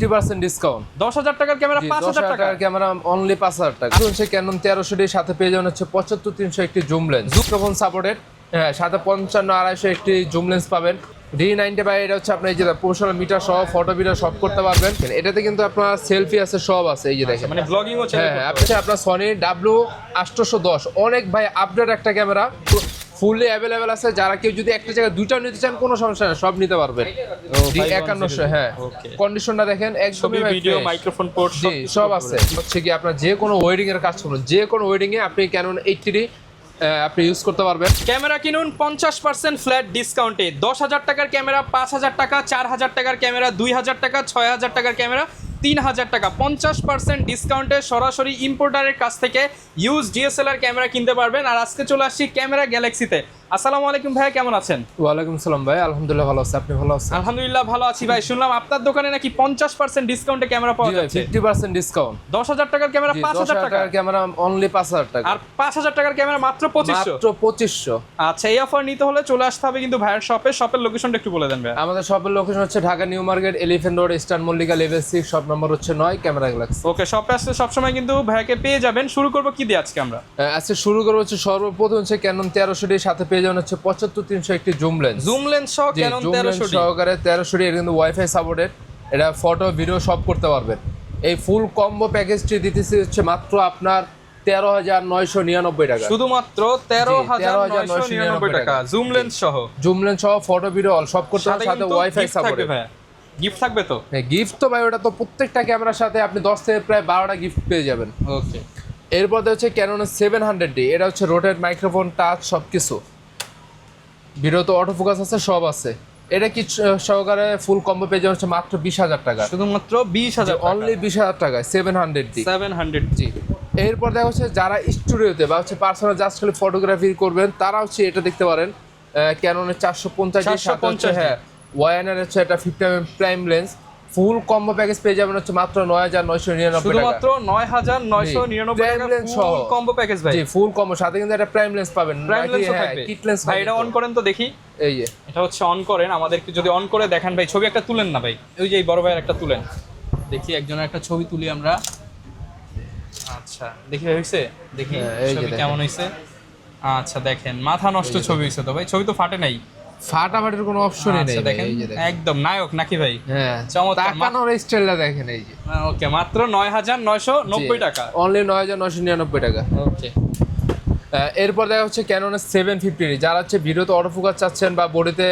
50% discount. 10,000 টাকার camera 5,000 টাকা camera only 5,000 টাকা। হচ্ছে ক্যানন 1300 সাথে পেয়ে যাবেন হচ্ছে 75-300 একটি জুম লেন্স, জুম সাপোর্টেড। হ্যাঁ, সাথে 55-250 একটি জুম লেন্স পাবেন। D90 বাই এটা হচ্ছে আপনার এই যে প্রফেশনাল মিটার সহ ফটো ভিডিও সব করতে পারবেন। এটাতে কিন্তু আপনার সেলফি আছে, সব আছে, এই যে দেখেন, মানে ব্লগিং হচ্ছে। হ্যাঁ, আপনার সনি W810 অনেক ভাই আপডেট একটা ক্যামেরা, ফুললি অ্যাভেলেবেল আছে। যারা কেউ যদি একটা জায়গায় দুইটাও নিতে চান কোনো সমস্যা নেই, সব নিতে পারবেন। D5100, হ্যাঁ, কন্ডিশনটা দেখেন একদমই, ভিডিও মাইক্রোফোন পোর্ট সব আছে। হচ্ছে কি আপনার যে কোনো ওয়েডিং এর কাজ করুন, যে কোনো ওয়েডিং এ আপনি ক্যানন 80D আপনি ইউজ করতে পারবেন। ক্যামেরা কিনুন 50% ফ্ল্যাট ডিসকাউন্টে। 10,000 টাকার ক্যামেরা 5,000 টাকা, 4,000 টাকার ক্যামেরা 2,000 টাকা, 6,000 টাকার ক্যামেরা 3,000 টাকা। 50% ডিসকাউন্টে সরাসরি ইম্পোর্টারের কাছ থেকে ইউজ DSLR ক্যামেরা কিনতে পারবেন। আর আজকে চলে আসছি ক্যামেরা গ্যালাক্সিতে। আসসালামু আলাইকুম ভাই, কেমন আছেন? ওয়ালাইকুম সালাম ভাই, আলহামদুলিল্লাহ ভালো আছি, আপনি ভালো আছেন? আলহামদুলিল্লাহ ভালো আছি ভাই। শুনলাম আপনার দোকানে নাকি 50% ডিসকাউন্টে ক্যামেরা পাওয়া যাচ্ছে। 50% ডিসকাউন্ট। 10,000 টাকার ক্যামেরা 5,000 টাকা, ক্যামেরা অনলি 5,000 টাকা, আর 5,000 টাকার ক্যামেরা মাত্র 2500। আচ্ছা, এই অফার নিতে হলে চলে আসতে হবে কিন্তু ভাইয়ের শপের লোকেশনটা একটু বলে দেন ভাই। আমাদের শপের লোকেশন হচ্ছে Dhaka new market, elephant road, eastern Mallika level 6, shop number হচ্ছে 9, ক্যামেরা গ্যালাক্সি। ওকে, শপে আসলে সবসময় কিন্তু ভাইয়াকে পেয়ে যাবেন। শুরু করবো কি দিয়ে আজকে আমরা? আজকে শুরু করবো হচ্ছে সর্বপ্রথম হচ্ছে ক্যানন 1300 সাথে পেয়ে যাবেন হচ্ছে 75-300 একটি জুম লেন্স, সহ ক্যানন 1300 সহকারে 1300। এর কিন্তু ওয়াইফাই সাপোর্টেড, এটা ফটো ভিডিও সব করতে পারবেন। এই ফুল কম্বো প্যাকেজটি দিতেছি হচ্ছে মাত্র আপনার 13,999 টাকা, শুধুমাত্র 13,999 টাকা। জুম লেন্স সহ ফটো ভিডিও অল সব করতে পারবেন, সাথে ওয়াইফাই সাপোর্টেড। গিফট থাকবে তো? হ্যাঁ, গিফট তো ভাই ওটা তো প্রত্যেকটা ক্যামেরার সাথে আপনি 10 থেকে প্রায় 12টা গিফট পেয়ে যাবেন। ওকে, এরপর হচ্ছে ক্যাননের 700D, এটা হচ্ছে রোটেট মাইক্রোফোন, টাচ সবকিছু, ভিডিও তো অটো ফোকাস আছে, সব আছে। এটা কি সহকারে ফুল কম্বো পেয়ে যাচ্ছে মাত্র 20,000 টাকা, শুধুমাত্র 20,000, অনলি 20,000 টাকায় 700D। জি। এরপর দেখা হচ্ছে যারা স্টুডিওতে বা হচ্ছে পার্সোনাল জাস্ট খালি ফটোগ্রাফি করবেন, তারা হচ্ছে এটা দেখতে পারেন। ক্যাননের 450, হ্যাঁ, ওয়াইএনআর হচ্ছে এটা 50mm প্রাইম লেন্স, ফুল কম্বো প্যাকেজ পেয়ে যাবেন হচ্ছে মাত্র 9,999 টাকা, শুধুমাত্র 9,999 টাকা ফুল কম্বো প্যাকেজ ভাই। জি, ফুল কম্বো, সাথে কিন্তু একটা প্রাইম লেন্স পাবেন, প্রাইম লেন্স থাকবে। কিট লেন্স ভাই এটা অন করেন তো দেখি। এই যে এটা হচ্ছে অন করেন, আমাদেরকে যদি অন করে দেখান ভাই। ছবি একটা তুলেন না ভাই, ওই যে এই বড় ভাইয়ের একটা তুলেন, দেখি একজনের একটা ছবি তুলি আমরা। আচ্ছা, দেখি হয়েছে, দেখি ছবি কেমন হয়েছে। আচ্ছা দেখেন, মাথা নষ্ট ছবি হয়েছে তো ভাই, ছবি তো ফাটে নাই, ফাটাফাটির কোনো অপশনই নেই। দেখেন একদম নায়ক নাকি ভাই? হ্যাঁ, চমৎকার। তাকানোর স্টাইলটা দেখেন, এই যে। ওকে, মাত্র 9,990 টাকা, অনলি 9,999 টাকা। ওকে। এরপর দেখা হচ্ছে ক্যাননের 750, যারা হচ্ছে ভিডিওতে অটো ফোকাস চাচ্ছেন বা বডিতে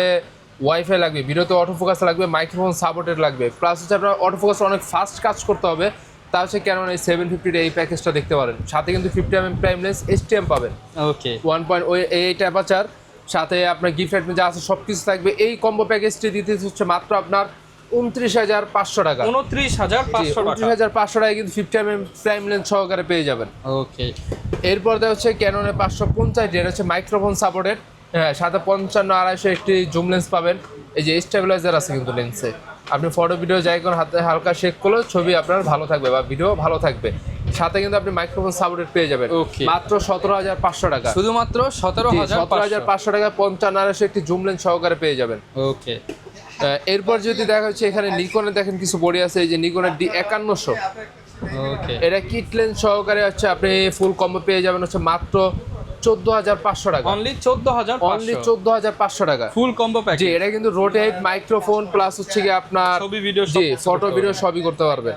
ওয়াইফাই লাগবে, ভিডিওতে অটো ফোকাস লাগবে, মাইক্রোফোন সাপোর্টেড লাগবে, প্লাস হচ্ছে আপনার অটো ফোকাস অনেক ফাস্ট কাজ করতে হবে, তা হচ্ছে ক্যানন এই 750 এই প্যাকেজটা দেখতে পারেন। সাথে কিন্তু 50mm প্রাইম লেন্স STM পাবেন, ওকে, 1.8 অ্যাপারচার, সাথে আপনার গিফট আইটেম যা আছে সব কিছু থাকবে। এই কম্বো প্যাকেজটি দিতে হচ্ছে মাত্র আপনার 29,500 টাকা, 29,500 টাকায় কিন্তু 50mm প্রাইম লেন্স সহকারে পেয়ে যাবেন। ওকে। এরপর দেখা হচ্ছে ক্যাননের 550, এটা হচ্ছে মাইক্রোফোন সাপোর্টেড, হ্যাঁ, সাথে 55-250 একটি জুম লেন্স পাবেন। এই যে স্টেবিলাইজার আছে কিন্তু লেন্সে, আপনি ফটো ভিডিও যাই কোন হাতে হালকা শেক করলেও ছবি আপনার ভালো থাকবে বা ভিডিও ভালো থাকবে। সাথে কিন্তু আপনি মাইক্রোফোন সাপোর্টেড পেয়ে যাবেন মাত্র 17,500 টাকা, শুধুমাত্র 17,500 টাকা 55-250 একটি জুম লেন্স সহকারে পেয়ে যাবেন। ওকে। এরপর যদি দেখা হচ্ছে এখানে নিকনের দেখেন কিছু বডি আছে, এই যে নিকনের D5100, ওকে, এটা কিট লেন্স সহকারে হচ্ছে আপনি ফুল কম্বো পেয়ে যাবেন হচ্ছে মাত্র 14,500 টাকা, অনলি 14,500 টাকা ফুল কম্বো প্যাকেজ। জি, এটা কিন্তু রোটেট মাইক্রোফোন প্লাস হচ্ছে কি আপনার ছবি ভিডিও, জি, ফটো ভিডিও সবই করতে পারবেন।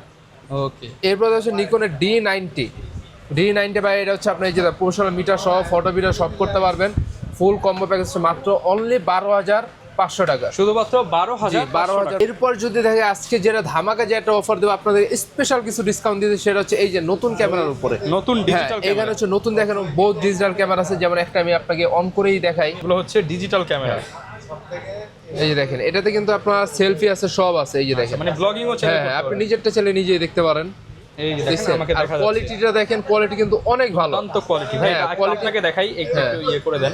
ওকে। এরপর হচ্ছে নিকনের D90 বাই এটা হচ্ছে আপনার এই যে প্রফেশনাল মিটার সহ ফটো ভিডিও সব করতে পারবেন। ফুল কম্বো প্যাকেজ মাত্র অনলি 12,500 টাকা, শুধুমাত্র 12,000। এরপর যদি দেখে আজকে যেটা ধামাকা যে একটা অফার দেবো আপনাদের, স্পেশাল কিছু ডিসকাউন্ট দিতে, সেটা হচ্ছে এই যে নতুন ক্যামেরার উপরে, নতুন ডিজিটাল এখানে ক্যামেরা। হচ্ছে নতুন দেখেন বহুত ডিজিটাল ক্যামেরা আছে, যেমন একটা আমি আপনাকে অন করেই দেখাই, এগুলো হচ্ছে ডিজিটাল ক্যামেরা। এই যে দেখেন, এটাতে কিন্তু আপনার সেলফি আছে, সব আছে, এই যে দেখেন, মানে ব্লগিং হচ্ছে। হ্যাঁ, আপনি নিজেরটা চাইলে নিজেই দেখতে পারেন। এই যে দেখেন আমাকে দেখা যাচ্ছে কোয়ালিটিটা দেখেন, কোয়ালিটি কিন্তু অনেক ভালো, অত্যন্ত কোয়ালিটি ভাই। হ্যাঁ, এটা quality- আপনাকে দেখাই একটু ইয়ে করে দেন,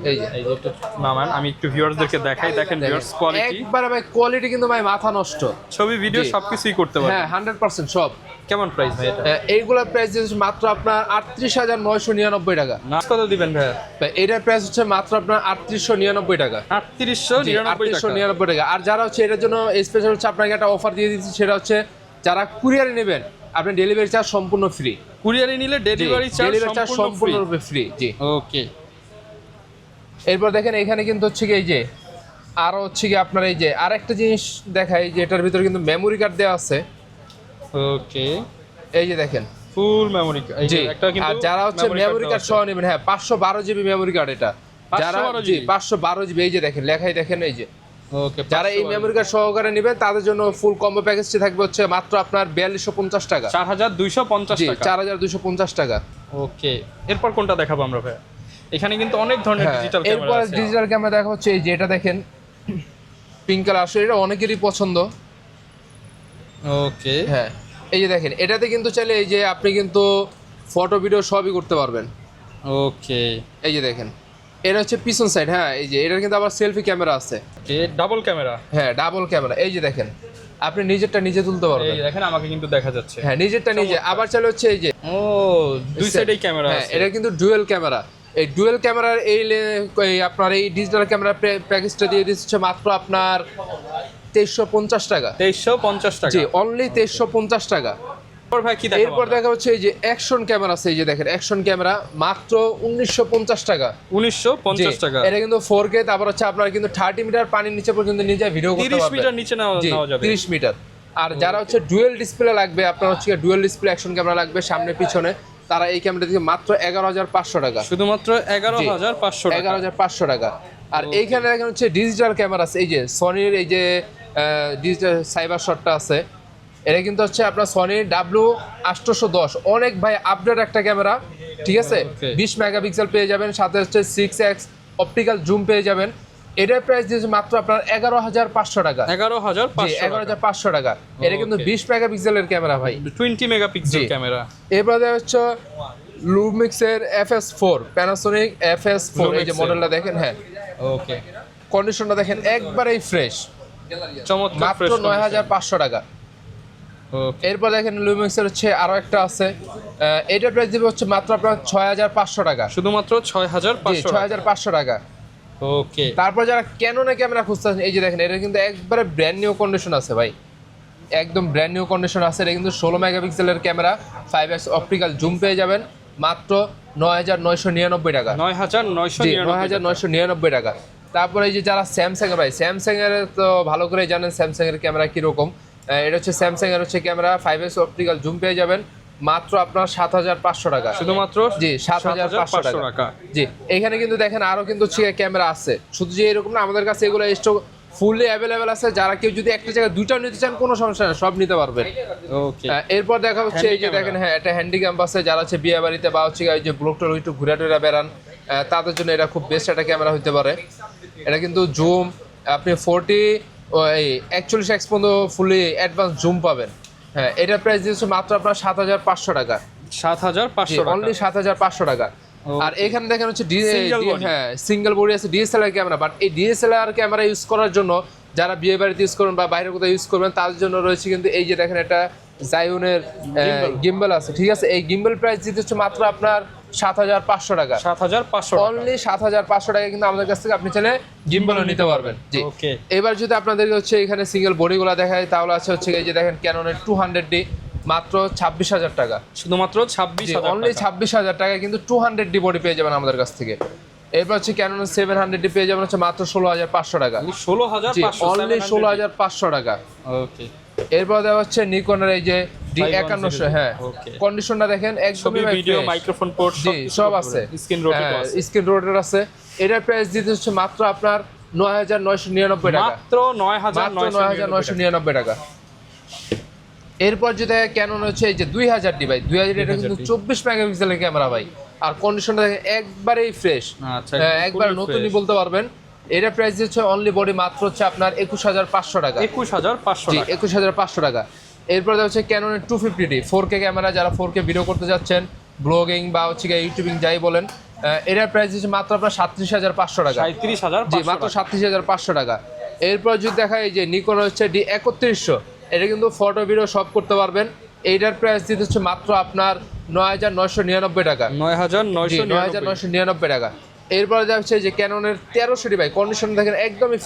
এই যে এই যে একটু নামান, আমি একটু ভিউয়ারদেরকে দেখাই। দেখেন ভিউয়ার্স কোয়ালিটি, একবারে ভাই কোয়ালিটি কিন্তু ভাই মাথা নষ্ট, ছবি ভিডিও জি। সবকিছুই করতে পারবেন। হ্যাঁ 100% সব। কেমন প্রাইস ভাই এটা? এইগুলোর প্রাইস হচ্ছে মাত্র আপনার 38,999 টাকা। নাচ কত দিবেন ভাই? ভাই এটার প্রাইস হচ্ছে মাত্র আপনার 3899 টাকা। 3899 টাকা। 3899 টাকা। আর যারা হচ্ছে এটার জন্য স্পেশাল হচ্ছে আপনাকে একটা অফার দিয়ে দিচ্ছি, সেটা হচ্ছে যারা কুরিয়ারে নেবেন আপনি ডেলিভারি চার্জ সম্পূর্ণ ফ্রি। কুরিয়ারে নিলে ডেলিভারি চার্জ সম্পূর্ণ সম্পূর্ণরূপে ফ্রি। জি ওকে। এরপর দেখেন এখানে কিন্তু হচ্ছে কি এই যে আরো হচ্ছে কি আপনার এই যে আরেকটা জিনিস দেখাই, যে এটার ভিতরে কিন্তু মেমোরি কার্ড দেওয়া আছে। ওকে, এই যে দেখেন ফুল মেমোরি, এই জি। যে একটা কিন্তু আর যারা হচ্ছে মেমোরি কার্ড সহ নেবেন, হ্যাঁ 512 জিবি মেমোরি কার্ড এটা। যারা 512 জি GB 512 জিবি, এই যে দেখেন লেখাই দেখেন এই যে। ওকে, যারা এই মেমোরি কার্ড সহকারে নেবেন তাদের জন্য ফুল কম্বো প্যাকেজটি থাকবে হচ্ছে মাত্র আপনার 4250 টাকা। 4250 জি টাকা। 4250 টাকা। ওকে, এরপর কোনটা দেখাবো আমরা ভাই? এখানে কিন্তু অনেক ধরনের ডিজিটাল ক্যামেরা এরপর আছে। ডিজিটাল ক্যামেরা দেখা হচ্ছে এই যে এটা দেখেন পিঙ্ক কালার, আসলে এটা অনেকেরই পছন্দ। ওকে, হ্যাঁ এই যে দেখেন এটাতে কিন্তু চাইলে এই যে আপনি কিন্তু ফটো ভিডিও সবই করতে পারবেন। ওকে, এই যে দেখেন এটা হচ্ছে পিছন সাইড, হ্যাঁ এই যে এটার কিন্তু আবার সেলফি ক্যামেরা আছে। Double camera. হ্যাঁ ডাবল ক্যামেরা, এই যে দেখেন আপনি নিজেরটা নিজে তুলতে পারবেন। এই দেখেন আমাকে কিন্তু দেখা যাচ্ছে। হ্যাঁ নিজেরটা নিজে, আবার চাইলে হচ্ছে এই যে ও দুই সাইডেই ক্যামেরা হ্যাঁ আছে। এটা কিন্তু ডুয়েল ক্যামেরা। এই ডুয়েল ক্যামেরার এই আপনার এই ডিজিটাল ক্যামেরা প্যাকেজটা দিয়ে দিচ্ছে মাত্র আপনার 2350 টাকা। 2350 টাকা। জি অনলি 2350 টাকা। এরপর ভাই কি দেখাবো? এরপর দেখা হচ্ছে এই যে অ্যাকশন ক্যামেরা আছে, এই যে দেখেন অ্যাকশন ক্যামেরা মাত্র 1950 টাকা। 1950 টাকা। এটা কিন্তু 4K, তারপর হচ্ছে আপনার কিন্তু 30 মিটার পানির নিচে পর্যন্ত নিয়ে যায় ভিডিও করতে 30 পারবেন। মিটার নিচে নেওয়া যাবে। 30 মিটার। আর যারা হচ্ছে ডুয়েল ডিসপ্লে লাগবে, আপনার হচ্ছে ডুয়েল ডিসপ্লে অ্যাকশন ক্যামেরা লাগবে সামনে পিছনে, তারা এই ক্যামেরা থেকে মাত্র 11,500 টাকা। শুধুমাত্র 11,500 টাকা। 11,500 টাকা। আর এইখানে দেখেন হচ্ছে ডিজিটাল ক্যামেরা আছে, এই যে সনির এই যে ডিজিটাল সাইবার শটটা আছে, এটা কিন্তু হচ্ছে আপনার সনি W810, অনেক ভাই আপডেট একটা ক্যামেরা, ঠিক আছে। Okay. 20 মেগাপিক্সেল পেয়ে যাবেন, সাথে হচ্ছে 6x অপটিক্যাল জুম পেয়ে যাবেন। এটার প্রাইস দিয়েছে মাত্র আপনার 11,500 টাকা। 11,500 টাকা। 11,500 টাকা। এটা কিন্তু 20 মেগাপিক্সেলের ক্যামেরা ভাই, 20 মেগাপিক্সেল জি। ক্যামেরা। এরপরে হচ্ছে লুমিক্সের FS4, প্যানাসোনিক FS4, এই যে Lumix-এর। মডেলটা দেখেন, হ্যাঁ ওকে, কন্ডিশনটা দেখেন একবারেই ফ্রেশ, চমৎকার মাত্র ফ্রেশ 9,500 টাকা। ওকে, এরপর দেখেন লুমিক্সের হচ্ছে আরো একটা আছে, এটার প্রাইস দিবে হচ্ছে মাত্র আপনার 6,500 টাকা। শুধুমাত্র 6,500 টাকা। 6,500 টাকা। ওকে, তারপর যারা ক্যাননে ক্যামেরা খুঁজতেছেন, এই যে দেখেন এটা কিন্তু একবারে ব্র্যান্ড নিউ কন্ডিশন আছে ভাই, একদম ব্র্যান্ড নিউ কন্ডিশন আছে। এটা কিন্তু 16 মেগাপিক্সেলের ক্যামেরা, 5x অপটিক্যাল জুম পেয়ে যাবেন মাত্র 9,999 টাকা। 9,999 টাকা। তারপরে এই যে যারা স্যামসাং এর ভাই, স্যামসাং এর তো ভালো করে জানেন স্যামসাং এর ক্যামেরা কিরকম। এটা হচ্ছে স্যামসাং এর হচ্ছে ক্যামেরা, 5x অপটিক্যাল জুম পেয়ে যাবেন মাত্র আপনার 7,500 টাকা। শুধুমাত্র জি 7,500 টাকা। জি এখানে কিন্তু দেখেন আরো কিন্তু ক্যামেরা আছে, শুধু যে এরকম না, আমাদের কাছে এগুলো স্টক ফুললি অ্যাভেলেবেল আছে। যারা কেউ যদি একটা জায়গায় দুইটাও নিতে চান কোনো সমস্যা নেই, সব নিতে পারবেন। ওকে, এরপর দেখা হচ্ছে এই যে দেখেন, হ্যাঁ এটা হ্যান্ডি ক্যাম্প আছে, যারা হচ্ছে বিয়ে বাড়িতে বা হচ্ছে এই যে ব্লকটা একটু ঘুরে টুরে বেড়ান, তাদের জন্য এটা খুব বেস্ট একটা ক্যামেরা হতে পারে। এটা কিন্তু জুম আপনি 41x পর্যন্ত ফুললি অ্যাডভান্স জুম পাবেন। হ্যাঁ এটার প্রাইস দিয়েছে মাত্র আপনার 7,500 টাকা। 7,500 টাকা। অনলি 7,500 টাকা। আর এখানে দেখেন হচ্ছে হ্যাঁ সিঙ্গেল বডি আছে ডিএসএলআর ক্যামেরা, বাট এই ডিএসএলআর ক্যামেরা ইউজ করার জন্য যারা বিয়ে বাড়িতে ইউজ করবেন বা বাইরে কোথাও ইউজ করবেন তাদের জন্য রয়েছে কিন্তু এই যে দেখেন একটা জায়নের গিম্বল আছে, ঠিক আছে। এই গিম্বল প্রাইস দিতে হচ্ছে মাত্র আপনার 7,500 টাকা। 7,500 টাকা। অনলি 7,500 টাকা কিন্তু আমাদের কাছ থেকে আপনি চাইলে গিম্বলও নিতে পারবেন। জি ওকে, এবার যদি আপনাদেরকে হচ্ছে এখানে সিঙ্গেল বডিগুলো দেখায়, তাহলে আছে হচ্ছে এই যে দেখেন ক্যাননের 200D মাত্র 26,000 টাকা। শুধুমাত্র 26,000 অনলি টাকা। 26,000 টাকায় কিন্তু 200D বডি পেয়ে যাবেন আমাদের কাছ থেকে। এরপর হচ্ছে ক্যানন 700D পেয়ে যাবেন হচ্ছে মাত্র 16,500 টাকা। 16,500, অনলি 16,500 টাকা। ওকে, এরপর দেওয়া হচ্ছে নিকনের এই যে D5100, হ্যাঁ ওকে। কন্ডিশনটা দেখেন একদমই ভিডিও মাইক্রোফোন পোর্ট জি সব আছে, স্ক্রিন রোটেট আছে। স্ক্রিন রোটেট আছে। এটার প্রাইস দিতে হচ্ছে মাত্র আপনার 9,999 টাকা। মাত্র 9,999 টাকা। এরপর যেটা ক্যানন হচ্ছে এই যে 2000D ভাই, 2000 এটা কিন্তু 24 মেগাপিক্সেলের ক্যামেরা ভাই, আর কন্ডিশনটা দেখেন একবারেই ফ্রেশ, আচ্ছা, একবার নতুনই বলতে পারবেন। এটার প্রাইস হচ্ছে অনলি বডি মাত্র হচ্ছে আপনার 21,500 টাকা। 21,500 জি টাকা। 21,500 টাকা। এরপর হচ্ছে ক্যাননের 250D 4K ক্যামেরা, যারা 4K ভিডিও করতে যাচ্ছেন, ব্লগিং বা হচ্ছে ইউটিউবিং যাই বলেন, এটার প্রাইস হচ্ছে মাত্র আপনার 37,500 টাকা। 37,000 জি, মাত্র 37,500 টাকা। এরপর যদি দেখা এই যে নিকন হচ্ছে D3100, এটা কিন্তু ফটো ভিডিও সব করতে পারবেন। এইটার প্রাইস দিতে হচ্ছে মাত্র আপনার 9,999 টাকা। 9,999 টাকা। এরপরে দেখা হচ্ছে যে ক্যাননের 1300D ভাই, কন্ডিশন দেখেন একদমই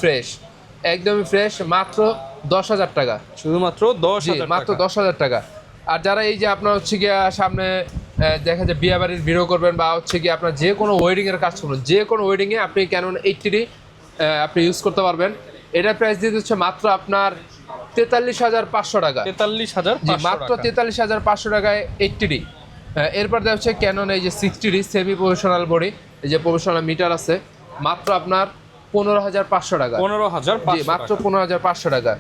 ফ্রেশ, মাত্র 10,000 টাকা। শুধুমাত্র 10,000 মাত্র 10,000 টাকা। আর যারা এই যে আপনার হচ্ছে গিয়া সামনে দেখা যায় বিয়ে বাড়ির ভিডিও করবেন বা হচ্ছে গিয়ে আপনার যে কোনো ওয়েডিং এর কাজ করবেন, যে কোনো ওয়েডিং এ আপনি ক্যানন 80D আপনি ইউজ করতে পারবেন। এটার প্রাইস দিয়ে দিচ্ছে মাত্র আপনার 43,500 টাকা। 43,500 মাত্র 43,500 টাকায় 80D। এরপর দেখা হচ্ছে ক্যানন এই যে 60D সেমি প্রফেশনাল বডি, এই যে প্রফেশনাল মিটার আছে, মাত্র আপনার 15,500 টাকা। 15,500 মাত্র 15,500 টাকা।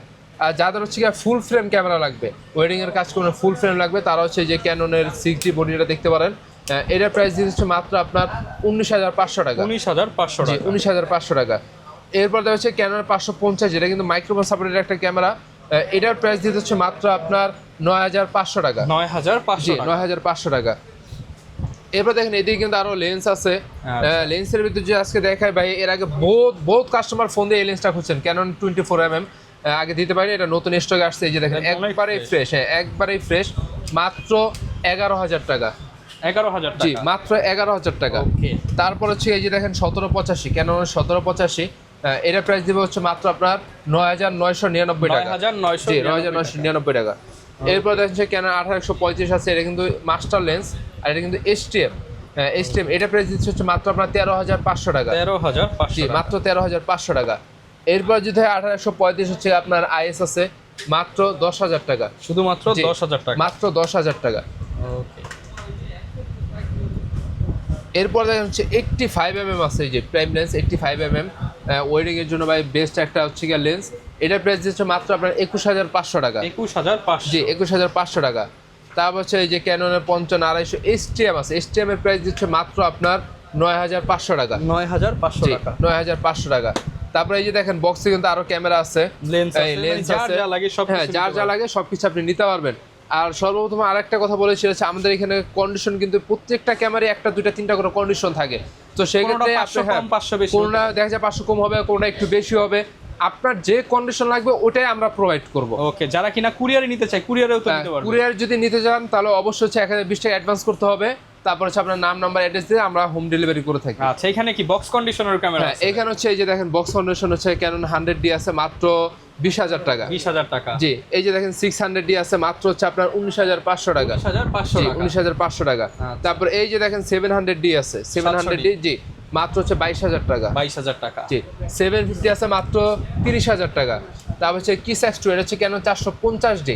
আর যাদের হচ্ছে গিয়ে ফুল ফ্রেম ক্যামেরা লাগবে, ওয়েডিং এর কাজ করলে ফুল ফ্রেম লাগবে, তারা হচ্ছে যে ক্যাননের 6D বডিটা দেখতে পারেন। এটার প্রাইস দিচ্ছে মাত্র আপনার 19,500 টাকা। 19,500 টাকা। 19,500 টাকা। এরপর দেখা হচ্ছে ক্যানন 550, যেটা কিন্তু মাইক্রোফোন সাপোর্টেড একটা ক্যামেরা। এটার প্রাইস দিতে হচ্ছে মাত্র আপনার 9,500 টাকা। 9,500 টাকা। 9,500 টাকা। এরপর দেখেন এদিকে কিন্তু আরো লেন্স আছে। লেন্সের ভিতরে যে আজকে দেখায় ভাই, এর আগে বহুত কাস্টমার ফোন দিয়ে এই লেন্সটা খুঁজছেন, ক্যানন 24mm আগে দিতে পারি, এটা নতুন স্টকে আসছে। এই যে দেখেন একবারেই ফ্রেশ, একবারেই ফ্রেশ, মাত্র 11,000 টাকা। 11,000 জি, টাকা। মাত্র 11,000 টাকা। ওকে। তারপর হচ্ছে এই যে দেখেন 1785, ক্যানন 1785, এটা প্রাইস দিবে হচ্ছে মাত্র আপনার 9,999 টাকা। 9,999 টাকা। এরপর দেখছেন ক্যানন 1835 আছে, এটা কিন্তু মাস্টার লেন্স, আর এটা কিন্তু STM। এটা প্রাইস দিচ্ছে হচ্ছে মাত্র আপনার 13,500 টাকা। 13,500 জি, মাত্র 13,500 টাকা। এরপর যদি 1835 হচ্ছে আপনার IS আছে, মাত্র 10,000 টাকা। শুধুমাত্র 10,000 টাকা। মাত্র 10,000 টাকা। ওকে। এরপর দেখেন হচ্ছে 85mm আছে, এই যে প্রাইম লেন্স 85mm, ওয়েডিং এর জন্য ভাই বেস্ট একটা হচ্ছে গিয়ে লেন্স। এটার প্রাইস দিচ্ছে মাত্র আপনার 21,500 টাকা। 21,500। জি, 21,500 টাকা। তারপর হচ্ছে এই যে ক্যাননের 55-250 STM আছে, STM এর প্রাইস দিচ্ছে মাত্র আপনার 9,500 টাকা। 9,500 টাকা। 9,500 টাকা। তারপরে এই যে দেখেন বক্সে কিন্তু আরো ক্যামেরা আছে, লেন্স আছে, লেন্স যার আছে, যা লাগে সব হ্যাঁ, যার যা লাগে সবকিছু আপনি নিতে পারবেন। আর সর্বপ্রথম আরেকটা কথা বলে সেটা হচ্ছে আমাদের এখানে কন্ডিশন কিন্তু প্রত্যেকটা ক্যামেরায় 1, 2, 3টা করে কন্ডিশন থাকে। তো সেক্ষেত্রে আপনি কম 500 বেশি, কোনটা দেখা যায় 500 কম হবে, কোনটা একটু বেশি হবে, আপনার যে কন্ডিশন লাগবে ওটাই আমরা প্রোভাইড করব। ওকে। যারা কিনা কুরিয়ারে নিতে চায়, কুরিয়ারেও তো নিতে পারবে। কুরিয়ার যদি নিতে চান তাহলে অবশ্যই হচ্ছে 1,020 টাকা অ্যাডভান্স করতে হবে, তারপর হচ্ছে আপনার নাম, নাম্বার, অ্যাড্রেস দিয়ে আমরা হোম ডেলিভারি করে থাকি। আচ্ছা, এখানে কি বক্স কন্ডিশনার ক্যামেরা আছে? এখানে হচ্ছে এই যে দেখেন বক্স কন্ডিশন হচ্ছে ক্যানন 100D আছে, মাত্র 20,000 টাকা। 20,000 টাকা। জি, এই যে দেখেন 600D আছে, মাত্র হচ্ছে আপনার 19,500 টাকা। 19,500 টাকা। 19,500 টাকা। তারপর এই যে দেখেন 700D আছে, 700D জি, মাত্র হচ্ছে 22,000 টাকা। 22,000 টাকা। জি, 750 আছে, মাত্র 30,000 টাকা। তারপর হচ্ছে কিস X2, এটা হচ্ছে ক্যানন 450D,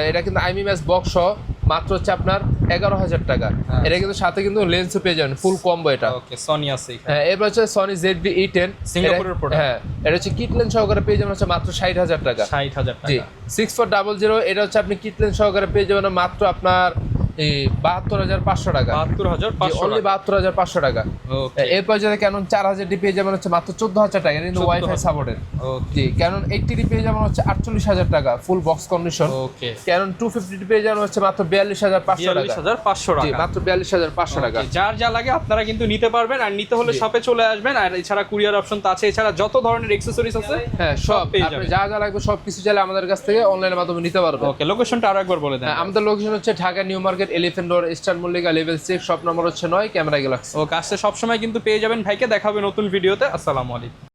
এটা কিন্তু IMEMS বক্স সহ, মাত্র হচ্ছে আপনার 11,000 টাকা। এটা কিন্তু সাথে কিন্তু লেন্সও পেয়ে যাবেন, ফুল কম্বো এটা। ওকে। সনি আছে এখানে। হ্যাঁ, এরপর হচ্ছে সনি ZV-E10 সিঙ্গাপুরের প্রোডাক্ট। হ্যাঁ, এটা হচ্ছে কিট লেন্স সহকারে পেয়ে যাবেন হচ্ছে মাত্র 60,000 টাকা। 60,000 জি, টাকা। 6400, এটা হচ্ছে আপনি কিট লেন্স সহকারে পেয়ে যাবেন মাত্র আপনার 72,500 টাকা। 72,500 অনলি 72,500 টাকা। ওকে। এরপর যদি ক্যানন 4000D পেয়ে যাবেন হচ্ছে মাত্র 14,000 টাকা, এটা কিন্তু ওয়াইফাই সাপোর্টেড। ওকে। জি, ক্যানন 80D পেয়ে যাবেন হচ্ছে 48,000 টাকা, ফুল বক্স কন্ডিশন। ওকে। ক্যানন 250D পেয়ে যাবেন হচ্ছে মাত্র 42,500 টাকা। 42,500 জি, টাকা। মাত্র 42,500 টাকা। ওকে, যার যা লাগে আপনারা কিন্তু নিতে পারবেন, আর নিতে হলে শপে চলে আসবেন। আর এছাড়া কুরিয়ার অপশন তো আছে, এছাড়া যত ধরনের অ্যাকসেসরিজ আছে হ্যাঁ, সব পেয়ে আপনি যাবেন। যা যা লাগবে সবকিছু চাইলে আমাদের কাছ থেকে অনলাইনের মাধ্যমে নিতে পারবেন। ওকে, লোকেশনটা আরো একবার বলে দেন। আমাদের লোকেশন হচ্ছে Dhaka new market, elephant road, eastern Mallika, level 6, shop number হচ্ছে 9, ক্যামেরা গ্যালাক্সি। ওকে, আসলে সবসময় কিন্তু পেয়ে যাবেন ভাইকে। দেখাবে নতুন ভিডিওতে। আসসালামু আলাইকুম।